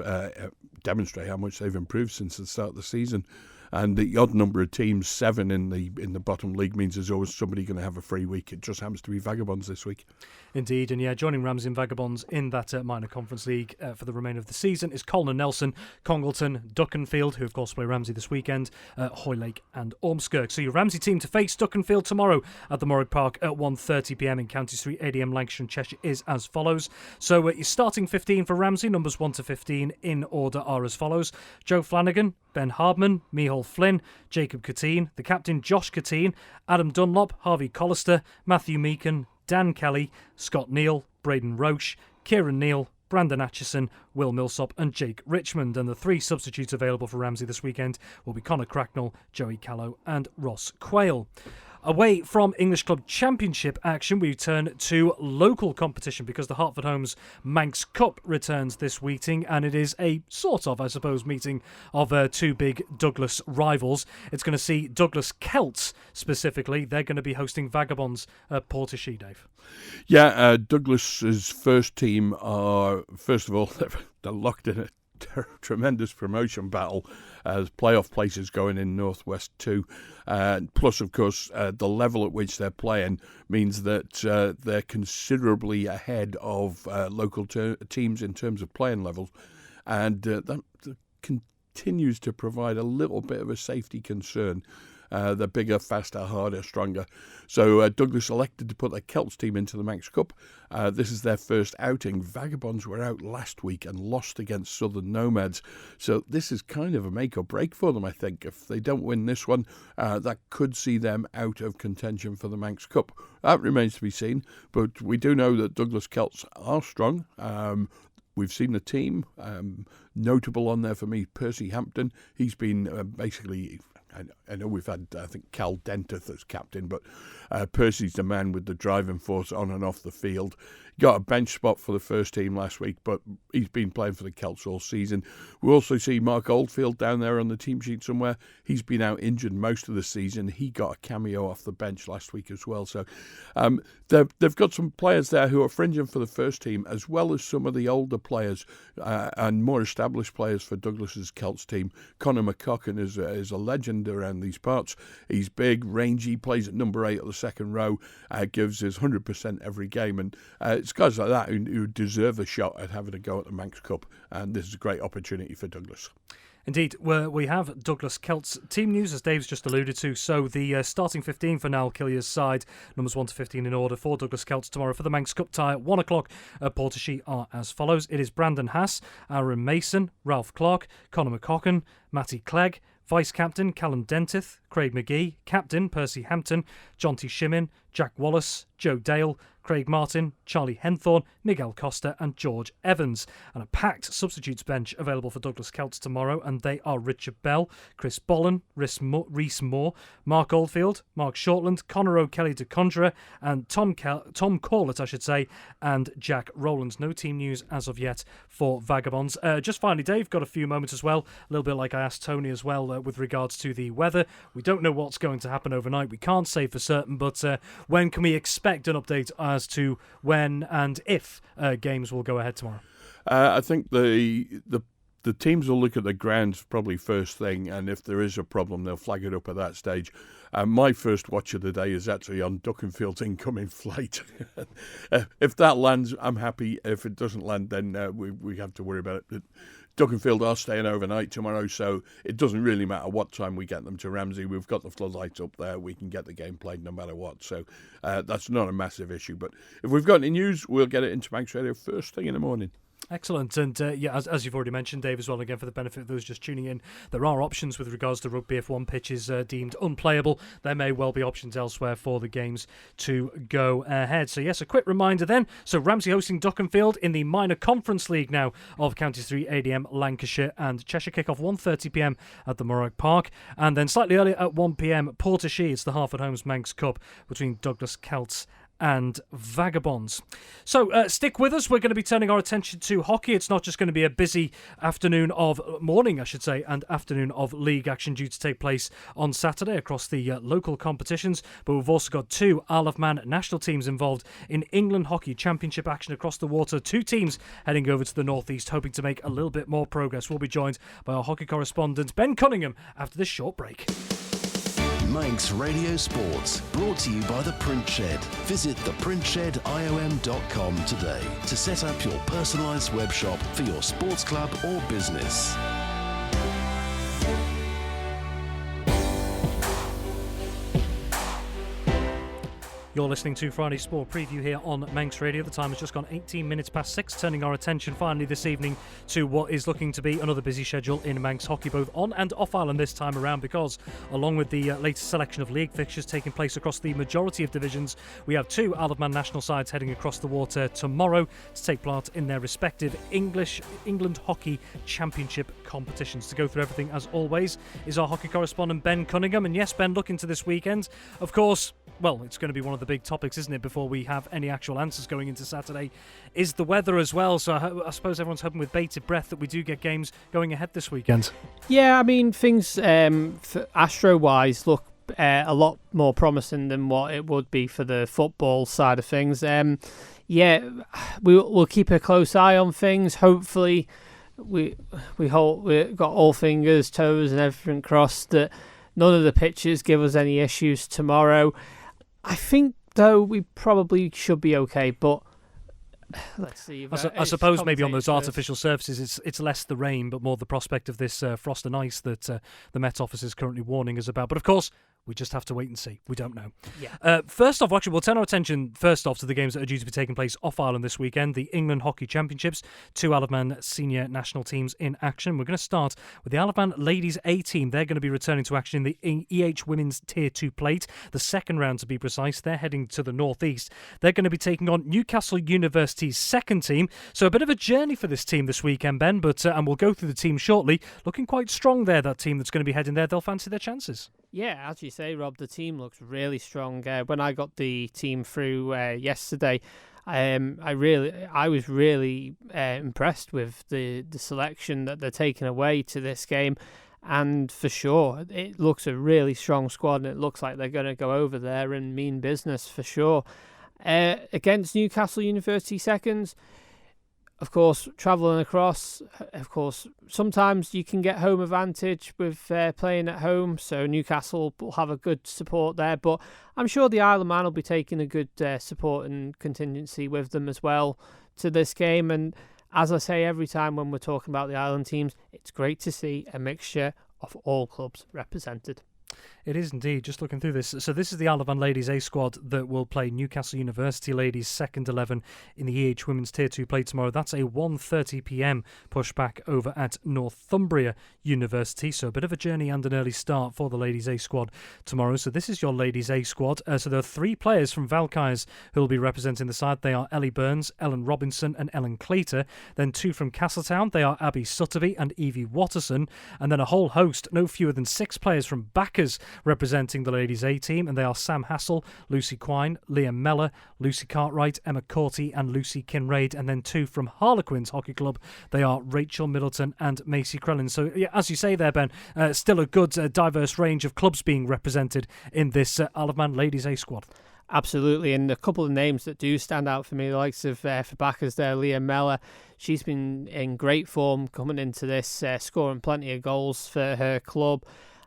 demonstrate how much they've improved since the start of the season. And the odd number of teams, 7 in the bottom league, means there's always somebody going to have a free week. It just happens to be Vagabonds this week. Indeed, and yeah, joining Ramsey and Vagabonds in that minor conference league for the remainder of the season is Colne and Nelson, Congleton, Duckenfield, who of course play Ramsey this weekend, Hoylake and Ormskirk. So your Ramsey team to face Duckenfield tomorrow at the Morag Park at 1:30pm in Counties 3, ADM Lancashire and Cheshire is as follows. So your starting 15 for Ramsey, numbers 1 to 15 in order are as follows: Joe Flanagan, Ben Hardman, Micheál Flynn, Jacob Catteen, the captain Josh Catteen, Adam Dunlop, Harvey Collister, Matthew Meakin, Dan Kelly, Scott Neal, Braden Roche, Kieran Neal, Brandon Atchison, Will Millsop and Jake Richmond. And the 3 substitutes available for Ramsey this weekend will be Connor Cracknell, Joey Callow and Ross Quayle. Away from English Club Championship action, we turn to local competition because the Hartford Homes Manx Cup returns this meeting, and it is a sort of, I suppose, meeting of two big Douglas rivals. It's going to see Douglas Celts specifically. They're going to be hosting Vagabonds at Portishead, Dave. Yeah, Douglas's first team are, first of all, they're locked in a tremendous promotion battle as playoff places going in Northwest 2. Plus, of course, the level at which they're playing means that they're considerably ahead of local teams in terms of playing levels. And that continues to provide a little bit of a safety concern. They're bigger, faster, harder, stronger. So Douglas elected to put their Celts team into the Manx Cup. This is their first outing. Vagabonds were out last week and lost against Southern Nomads. So this is kind of a make or break for them, I think. If they don't win this one, that could see them out of contention for the Manx Cup. That remains to be seen. But we do know that Douglas Celts are strong. We've seen the team. Notable on there for me, Percy Hampton. He's been basically... I know we've had, I think, Cal Dentith as captain, but Percy's the man with the driving force on and off the field. He got a bench spot for the first team last week, but he's been playing for the Celts all season. We also see Mark Oldfield down there on the team sheet somewhere. He's been out injured most of the season. He got a cameo off the bench last week as well. So they've got some players there who are fringing for the first team, as well as some of the older players and more established players for Douglas's Celts team. Conor McCocken is a legend around these parts. He's big, rangy, plays at number 8 at the second row, gives his 100% every game, and it's guys like that who deserve a shot at having a go at the Manx Cup, and this is a great opportunity for Douglas. Indeed, we have Douglas Celts team news, as Dave's just alluded to. So the starting 15 for Niall Killier's side, numbers 1 to 15 in order for Douglas Celts tomorrow for the Manx Cup tie at 1 o'clock at Portishead are as follows. It is Brandon Hass, Aaron Mason, Ralph Clark, Conor McCocken, Matty Clegg, Vice-Captain Callum Dentith, Craig McGee, Captain Percy Hampton, Jonty Shimmin, Jack Wallace, Joe Dale, Craig Martin, Charlie Henthorne, Miguel Costa and George Evans. And a packed substitutes bench available for Douglas Celts tomorrow, and they are Richard Bell, Chris Bollen, Rhys Moore, Mark Oldfield, Mark Shortland, Conor O'Kelly de Conjurer and Tom Corlett, I should say, and Jack Rowlands. No team news as of yet for Vagabonds. Just finally, Dave, got a few moments as well, a little bit like I asked Tony as well with regards to the weather. We don't know what's going to happen overnight. We can't say for certain, but when can we expect an update as to when and if games will go ahead tomorrow? I think the teams will look at the grounds probably first thing, and if there is a problem, they'll flag it up at that stage. My first watch of the day is actually on Duckenfield's incoming flight. If that lands, I'm happy. If it doesn't land, then we have to worry about it. Duckenfield are staying overnight tomorrow, so it doesn't really matter what time we get them to Ramsey. We've got the floodlights up there. We can get the game played no matter what. So that's not a massive issue. But if we've got any news, we'll get it into Manx Radio first thing in the morning. Excellent. And as you've already mentioned, Dave, as well, again, for the benefit of those just tuning in, there are options with regards to rugby. If one pitch is deemed unplayable, there may well be options elsewhere for the games to go ahead. So, yes, a quick reminder then. So, Ramsey hosting Duckenfield in the minor conference league now of Counties 3, ADM Lancashire and Cheshire. Kick-off 1:30pm at the Morag Park. And then slightly earlier at 1pm, Portishead. It's the Hartford Homes Manx Cup between Douglas Celts and Vagabonds. So stick with us. We're going to be turning our attention to hockey. It's not just going to be a busy morning, and afternoon of league action due to take place on Saturday across the local competitions. But we've also got two Isle of Man national teams involved in England Hockey Championship action across the water. Two teams heading over to the northeast, hoping to make a little bit more progress. We'll be joined by our hockey correspondent Ben Cunningham after this short break. Manx Radio Sports, brought to you by The Print Shed. Visit theprintshed.iom.com today to set up your personalised web shop for your sports club or business. You're listening to Friday Sport Preview here on Manx Radio. The time has just gone 18 minutes past 6, turning our attention finally this evening to what is looking to be another busy schedule in Manx hockey, both on and off island this time around, because along with the latest selection of league fixtures taking place across the majority of divisions, we have two Isle of Man national sides heading across the water tomorrow to take part in their respective England Hockey Championship competitions. To go through everything, as always, is our hockey correspondent Ben Cunningham. And yes, Ben, looking to this weekend, of course, well, it's going to be one of the big topics, isn't it, before we have any actual answers going into Saturday, is the weather as well. So I suppose everyone's hoping with bated breath that we do get games going ahead this weekend. Yeah, I mean, things for Astro-wise look a lot more promising than what it would be for the football side of things. Yeah, we'll keep a close eye on things. Hopefully, we've got all fingers, toes and everything crossed that none of the pitches give us any issues tomorrow. I think, though, we probably should be okay, but let's see. I suppose maybe on those artificial surfaces, it's less the rain, but more the prospect of this frost and ice that the Met Office is currently warning us about. But of course, we just have to wait and see. We don't know. Yeah. First off, actually, we'll turn our attention first off to the games that are due to be taking place off Ireland this weekend. The England Hockey Championships, two Isle of Man senior national teams in action. We're going to start with the Isle of Man Ladies A team. They're going to be returning to action in the EH Women's Tier 2 plate. The second round, to be precise. They're heading to the northeast. They're going to be taking on Newcastle University's second team. So a bit of a journey for this team this weekend, Ben, but and we'll go through the team shortly. Looking quite strong there, that team that's going to be heading there. They'll fancy their chances. Yeah, as you say, Rob, the team looks really strong. When I got the team through yesterday, I was really impressed with the selection that they're taking away to this game. And for sure, it looks a really strong squad, and it looks like they're going to go over there and mean business for sure. Against Newcastle University seconds, of course, travelling across, of course, sometimes you can get home advantage with playing at home, so Newcastle will have a good support there, but I'm sure the Isle of Man will be taking a good support and contingency with them as well to this game. And as I say every time when we're talking about the island teams, it's great to see a mixture of all clubs represented. It is indeed, just looking through this. So this is the Isle of Man Ladies A squad that will play Newcastle University Ladies second 11 in the EH Women's Tier 2 play tomorrow. That's a 1:30pm pushback over at Northumbria University. So a bit of a journey and an early start for the Ladies A squad tomorrow. So this is your Ladies A squad. So there are three players from Valkyries who will be representing the side. They are Ellie Burns, Ellen Robinson and Ellen Cleater. Then two from Castletown. They are Abby Sutterby and Evie Watterson. And then a whole host, no fewer than 6 players from Backers representing the Ladies A team, and they are Sam Hassel, Lucy Quine, Liam Meller, Lucy Cartwright, Emma Corty and Lucy Kinraid, and then 2 from Harlequins Hockey Club. They are Rachel Middleton and Macy Crellin. So yeah, as you say there, Ben, still a good diverse range of clubs being represented in this Isle of Man Ladies A squad. Absolutely, and a couple of names that do stand out for me, the likes of for backers there, Leah Meller. She's been in great form coming into this, scoring plenty of goals for her club.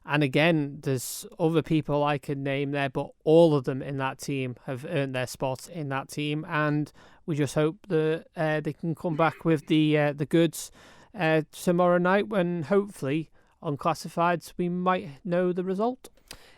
And again, there's other people I could name there, but all of them in that team have earned their spots in that team, and we just hope that they can come back with the goods tomorrow night, when hopefully on classifieds we might know the result.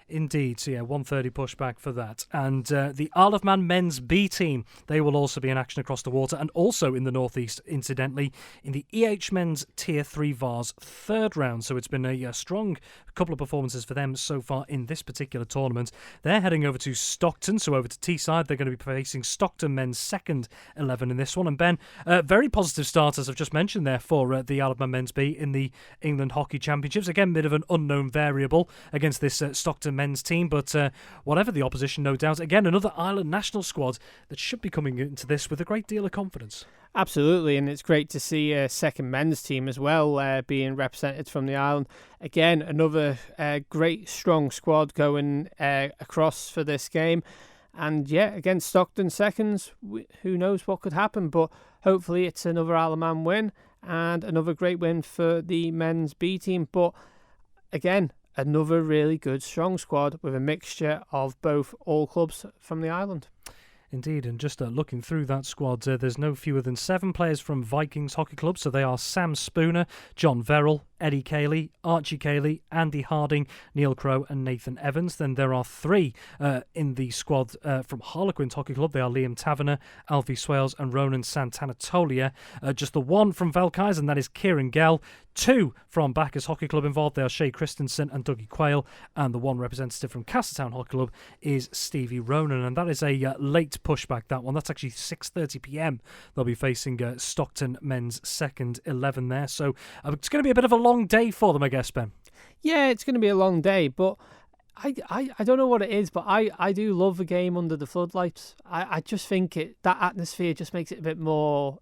Indeed, so yeah, 1:30 pushback for that. And the Isle of Man men's B team, they will also be in action across the water and also in the northeast, incidentally, in the EH men's Tier 3 Vars third round. So it's been a strong couple of performances for them so far in this particular tournament. They're heading over to Stockton, so over to Teesside. They're going to be facing Stockton men's second 11 in this one. And Ben, very positive start, as I've just mentioned there, for the Isle of Man men's B in the England Hockey Championships. Again, bit of an unknown variable against this Stockton men's team, but whatever the opposition, no doubt, again, another Ireland national squad that should be coming into this with a great deal of confidence. Absolutely, and it's great to see a second men's team as well being represented from the island. Again, another great strong squad going across for this game. And yeah, against Stockton seconds, who knows what could happen, but hopefully it's another Isle of Man win and another great win for the men's B team. But again, another really good strong squad with a mixture of both all clubs from the island. Indeed, and just looking through that squad, there's no fewer than 7 players from Vikings Hockey Club, so they are Sam Spooner, John Verrill, Eddie Cayley, Archie Cayley, Andy Harding, Neil Crowe and Nathan Evans. Then there are 3 in the squad from Harlequins Hockey Club. They are Liam Taverner, Alfie Swales and Ronan Santanatolia. Just the 1 from Valkyries, and that is Kieran Gell. 2 from Bacchus Hockey Club involved. They are Shay Christensen and Dougie Quayle. And the 1 representative from Castletown Hockey Club is Stevie Ronan. And that is a late pushback, that one. That's actually 6:30pm. They'll be facing Stockton men's second 11 there. So it's going to be a bit of a long day for them, I guess, Ben. Yeah, it's going to be a long day, but I don't know what it is, but I do love a game under the floodlights. I just think that atmosphere just makes it a bit more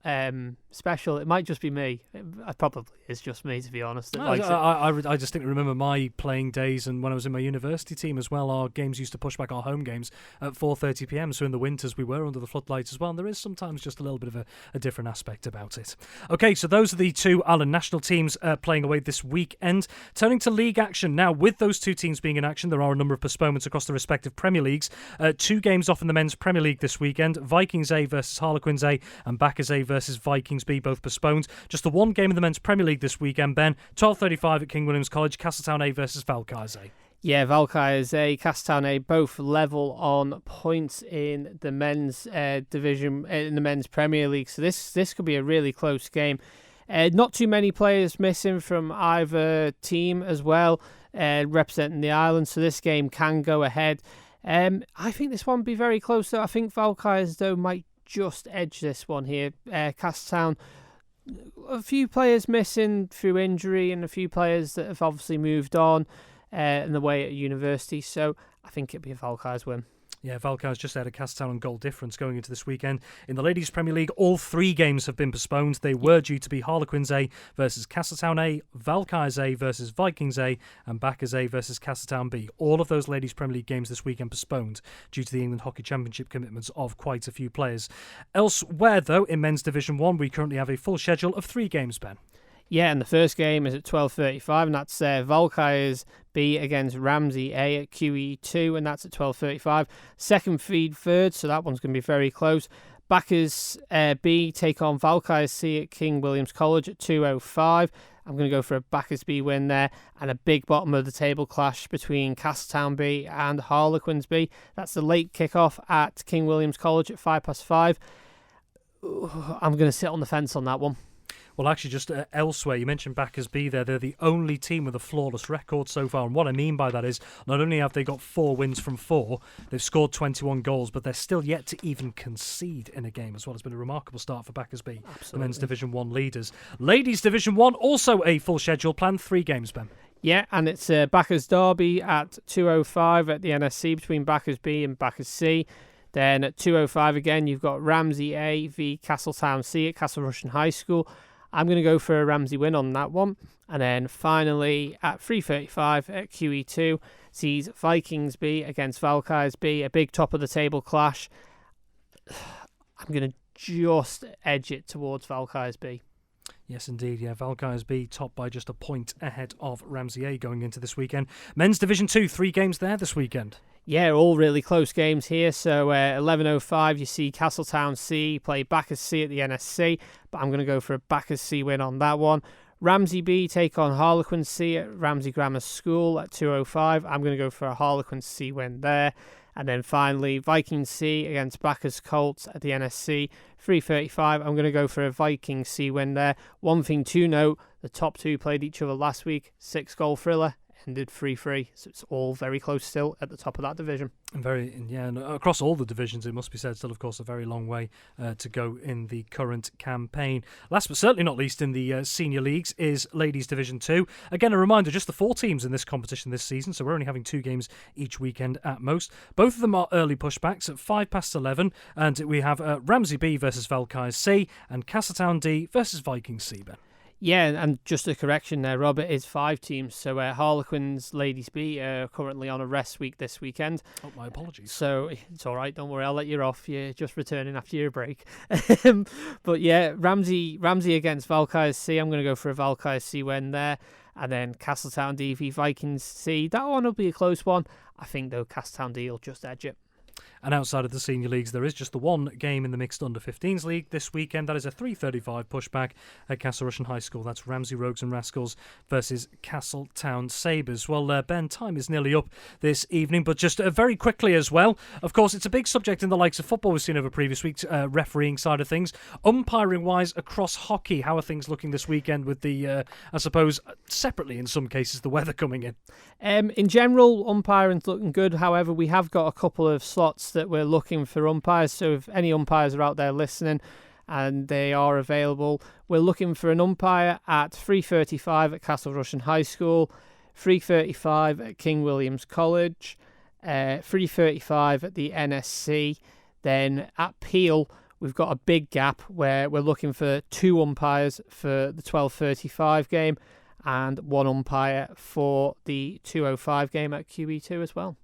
special. It might just be me. It probably is just me, to be honest. I distinctly remember my playing days, and when I was in my university team as well, our games used to push back our home games at 4:30pm. So in the winters we were under the floodlights as well, and there is sometimes just a little bit of a different aspect about it. Okay, so those are the 2 Ireland national teams playing away this weekend. Turning to league action now, with those 2 teams being in action, there are a number of postponements across the respective Premier Leagues. 2 games off in the men's Premier League this weekend. Vikings A versus Harlequins A and Bacchus A versus Vikings B, both postponed. Just the 1 game in the men's Premier League this weekend, Ben. 12:35 at King William's College, Castletown A versus Valkyries A. Yeah, Valkyries A, Castletown A, both level on points in the men's division, in the men's Premier League. So this could be a really close game. Not too many players missing from either team as well, representing the island, so this game can go ahead. I think this one will be very close, though. I think Valkyries, though, might just edge this one here. Castletown, a few players missing through injury and a few players that have obviously moved on in the way at university, so I think it'll be a Valkyries win. Yeah, Valkyries just had a Castletown on goal difference going into this weekend. In the Ladies Premier League, all 3 games have been postponed. They were due to be Harlequins A versus Castletown A, Valkyries A versus Vikings A, and Bacchus A versus Castletown B. All of those Ladies Premier League games this weekend postponed due to the England Hockey Championship commitments of quite a few players. Elsewhere, though, in Men's Division 1, we currently have a full schedule of 3 games, Ben. Yeah, and the first game is at 12:35, and that's Valkyries B against Ramsey A at QE2, and that's at 12:35. Second feed third, so that one's going to be very close. Bacchus B take on Valkyries C at King William's College at 2:05. I'm going to go for a Bacchus B win there, and a big bottom of the table clash between Castletown B and Harlequins B. That's the late kickoff at King William's College at 5:05. I'm going to sit on the fence on that one. Well, actually, just elsewhere, you mentioned Bacchus B there. They're the only team with a flawless record so far. And what I mean by that is, not only have they got 4 wins from 4, they've scored 21 goals, but they're still yet to even concede in a game as well. It's been a remarkable start for Bacchus B, Absolutely. the men's Division 1 leaders. Ladies Division 1, also a full schedule planned, 3 games, Ben. Yeah, and it's Bacchus Derby at 2:05 at the NSC between Bacchus B and Bacchus C. Then at 2:05 again, you've got Ramsey A v Castletown C at Castle Rushen High School. I'm going to go for a Ramsey win on that one. And then finally at 3:35 at QE2 sees Vikings B against Valkyries B, a big top of the table clash. I'm going to just edge it towards Valkyries B. Yes, indeed. Yeah, Valkyries B topped by just a point ahead of Ramsey A going into this weekend. Men's Division 2, 3 games there this weekend. Yeah, all really close games here. So 11:05, you see Castletown C play Bacchus C at the NSC, but I'm going to go for a Bacchus C win on that one. Ramsey B take on Harlequins C at Ramsey Grammar School at 2:05. I'm going to go for a Harlequins C win there. And then finally, Vikings C against Bacchus Colts at the NSC, 3:35. I'm going to go for a Vikings C win there. One thing to note, the top 2 played each other last week, 6-goal thriller, ended 3-3. So it's all very close still at the top of that division. And across all the divisions, it must be said, still, of course, a very long way to go in the current campaign. Last but certainly not least in the senior leagues is Ladies Division 2. Again, a reminder, just the 4 teams in this competition this season, so we're only having 2 games each weekend at most. Both of them are early pushbacks at 11:05, and we have Ramsey B versus Valkyries C and Castletown D versus Vikings C, Ben. Yeah, and just a correction there, Rob, it is 5 teams. So Harlequins Ladies B are currently on a rest week this weekend. Oh, my apologies. So it's all right, don't worry, I'll let you off. You're just returning after your break. But yeah, Ramsey against Valkyries C. I'm going to go for a Valkyries C win there. And then Castletown D v Vikings C. That one will be a close one. I think, though, Castletown D will just edge it. And outside of the senior leagues, there is just the one game in the mixed under-15s league this weekend. That is a 3:35 pushback at Castle Rushen High School. That's Ramsey Rogues and Rascals versus Castletown Sabres. Well, Ben, time is nearly up this evening, but just very quickly as well, of course, it's a big subject in the likes of football we've seen over previous weeks, refereeing side of things. Umpiring-wise, across hockey, how are things looking this weekend with the, I suppose, separately in some cases, the weather coming in? In general, umpiring's looking good. However, we have got a couple of slots that we're looking for umpires. So if any umpires are out there listening and they are available, we're looking for an umpire at 3:35 at Castle Rushen High School, 3:35 at King William's College, 3:35 at the NSC. Then at Peel, we've got a big gap where we're looking for 2 umpires for the 12:35 game and 1 umpire for the 2:05 game at QE2 as well.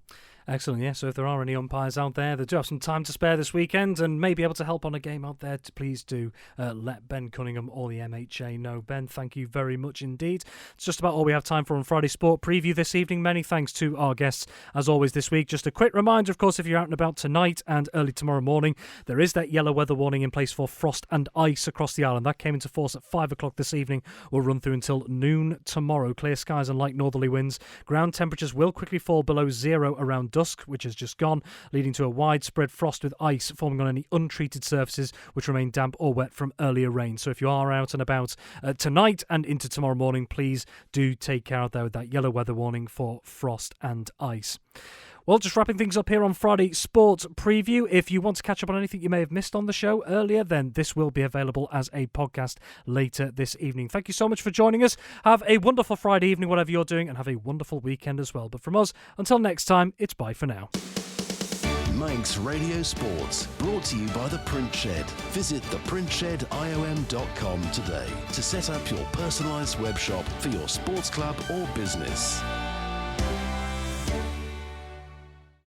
Excellent, yeah. So if there are any umpires out there that do have some time to spare this weekend and may be able to help on a game out there, please do let Ben Cunningham or the MHA know. Ben, thank you very much indeed. It's just about all we have time for on Friday Sport Preview this evening. Many thanks to our guests, as always, this week. Just a quick reminder, of course, if you're out and about tonight and early tomorrow morning, there is that yellow weather warning in place for frost and ice across the island. That came into force at 5 o'clock this evening. Will run through until noon tomorrow. Clear skies and light northerly winds. Ground temperatures will quickly fall below 0 around dusk, which has just gone, leading to a widespread frost with ice forming on any untreated surfaces which remain damp or wet from earlier rain. So if you are out and about tonight and into tomorrow morning, please do take care out there with that yellow weather warning for frost and ice. Well, just wrapping things up here on Friday Sports Preview. If you want to catch up on anything you may have missed on the show earlier, then this will be available as a podcast later this evening. Thank you so much for joining us. Have a wonderful Friday evening, whatever you're doing, and have a wonderful weekend as well. But from us, until next time, it's bye for now. Manx Radio Sports, brought to you by The Print Shed. Visit theprintshediom.com today to set up your personalised web shop for your sports club or business.